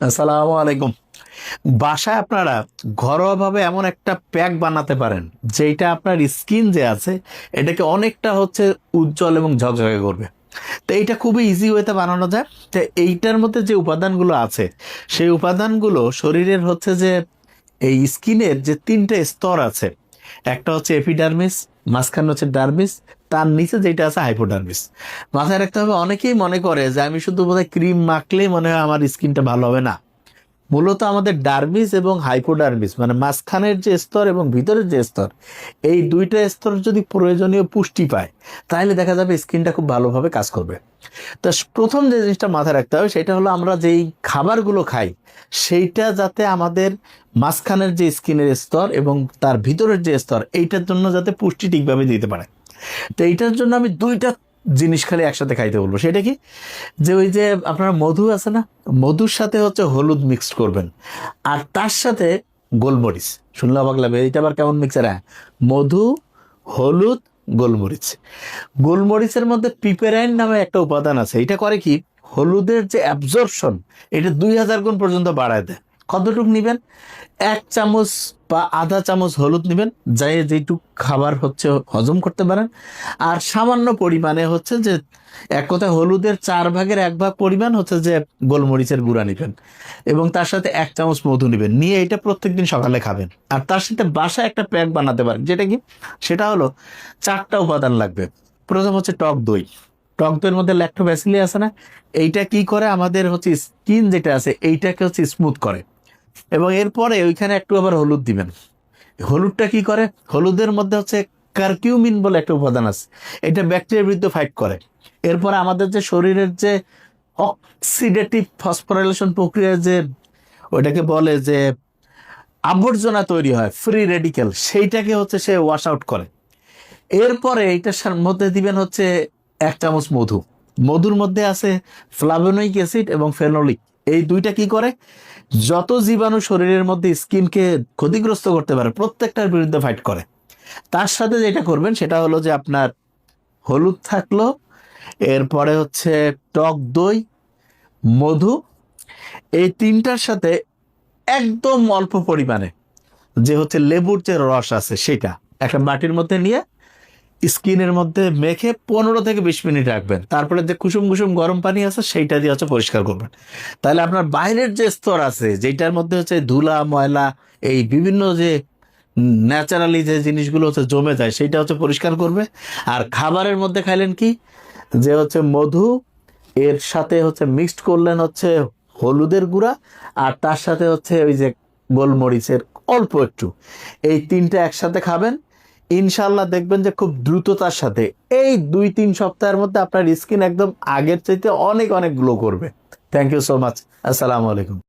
আসসালামু আলাইকুম। বাসায় আপনারা ঘরোয়াভাবে এমন একটা প্যাক বানাতে পারেন যেটা আপনার স্কিন যে আছে এটাকে অনেকটা উজ্জ্বল এবং ঝকঝকে করবে। তো এইটা খুবই ইজি ওয়েতে বানানো যায়। তো এইটার মধ্যে যে উপাদানগুলো আছে সেই উপাদানগুলো শরীরের যে এই স্কিনের যে তিনটে স্তর আছে, একটা হচ্ছে এপিডার্মিস, মাঝখানে হচ্ছে ডার্মিস, তার নিচে যেটা আছে হাইপোডার্মিস। মাথায় রাখতে হবে, অনেকেই মনে করে যে আমি শুধু বোধহয় ক্রিম মাখলেই মনে হয় আমার স্কিনটা ভালো হবে। না, মূলত আমাদের ডার্মিস এবং হাইপোডার্মিস মানে মাঝখানের যে স্তর এবং ভিতরের যে স্তর, এই দুইটা স্তর যদি প্রয়োজনীয় পুষ্টি পায় তাহলে দেখা যাবে স্কিনটা খুব ভালোভাবে কাজ করবে। তো প্রথম যে জিনিসটা মাথায় রাখতে হবে সেটা হলো আমরা যেই খাবারগুলো খাই সেইটা যাতে আমাদের মাঝখানের যে স্কিনের স্তর এবং তার ভিতরের যে স্তর এইটার জন্য যাতে পুষ্টি ঠিকভাবে দিতে পারে। তো এইটার জন্য আমি দুইটা জিনিস খালি একসাথে খাইতে বলবো। সেটা কি, যে ওই যে আপনার মধু আছে না, মধুর সাথে হলুদ মিক্সড করবেন, আর তার সাথে গোলমরিচ। শুনলে অবাক লাগবে, এইটা আবার কেমন মিক্সার? হ্যাঁ, মধু, হলুদ, গোলমরিচ। গোলমরিচের মধ্যে পিপেরাইন নামে একটা উপাদান আছে। এটা করে কি, হলুদের যে অ্যাবজর্পশন এটা 2000 গুণ পর্যন্ত বাড়ায় দেয়। কতটুকু নিবেন? 1 চামচ বা আধা চামচ হলুদ নেবেন, যাই যেটুক খাবার হজম করতে পারেন। আর সামান্য পরিমাণে যে এক কথায় হলুদের 1/4 পরিমাণ যে গোলমরিচের গুঁড়া নেবেন, এবং তার সাথে 1 চামচ মধু নেবেন, নিয়ে এটা প্রত্যেকদিন সকালে খাবেন। আর তার সাথে বাসায় একটা প্যাক বানাতে পারেন। যেটা কি, সেটা হলো 4টা উপাদান লাগবে। প্রথম হচ্ছে টক দই। টক দইয়ের মধ্যে ল্যাক্টোব্যাসিলি আছে না, এইটা কি করে আমাদের স্কিন যেটা আছে এইটাকে স্মুথ করে। এবং এরপরে ওইখানে একটু আবার হলুদ দিবেন। হলুদটা কি করে, হলুদের মধ্যে কারকিউমিন বলে একটা উপাদান আছে, এটা ব্যাকটেরিয়ার বিরুদ্ধে ফাইট করে। এরপরে আমাদের যে শরীরের যে অক্সিডেটিভ ফসফোরাইলেশন প্রক্রিয়া, যে ওইটাকে বলে যে আবর্জনা তৈরি হয়, ফ্রি রেডিক্যাল, সেইটাকে সে ওয়াশ আউট করে। এরপরে এইটার মধ্যে দিবেন 1 চামচ মধু। মধুর মধ্যে আছে ফ্লাভোনিক অ্যাসিড এবং ফেনোলিক। এই দুইটা কি করে, যত জীবাণু শরীরের মধ্যে স্কিনকে ক্ষতিগ্রস্ত করতে পারে প্রত্যেকটার বিরুদ্ধে ফাইট করে। তার সাথে যেটা করবেন সেটা হলো যে আপনার হলুদ থাকলো, এরপরে টক দই, মধু, এই তিনটার সাথে একদম অল্প পরিমাণে যে লেবুর যে রস আছে সেটা একটা বাটির মধ্যে নিয়ে স্কিনের মধ্যে মেখে 15 থেকে 20 মিনিট রাখবেন। তারপরে যে কুসুম কুসুম গরম পানি আছে সেইটা দিয়ে পরিষ্কার করবেন। তাহলে আপনার বাইরের যে স্তর আছে যেটার মধ্যে ধুলা ময়লা, এই বিভিন্ন যে ন্যাচারালি যে জিনিসগুলো জমে যায় সেইটা পরিষ্কার করবে। আর খাবারের মধ্যে খাইলেন কি, যে মধু, এর সাথে মিক্সড করলেন হলুদের গুঁড়া, আর তার সাথে ওই যে গোলমরিচের অল্প একটু, এই তিনটা একসাথে খাবেন। ইনশাল্লাহ দেখবেন যে খুব দ্রুততার সাথে এই 2-3 সপ্তাহের মধ্যে আপনার স্কিন একদম আগের চাইতে অনেক অনেক গ্লো করবে। Thank you so much. আসসালামু আলাইকুম।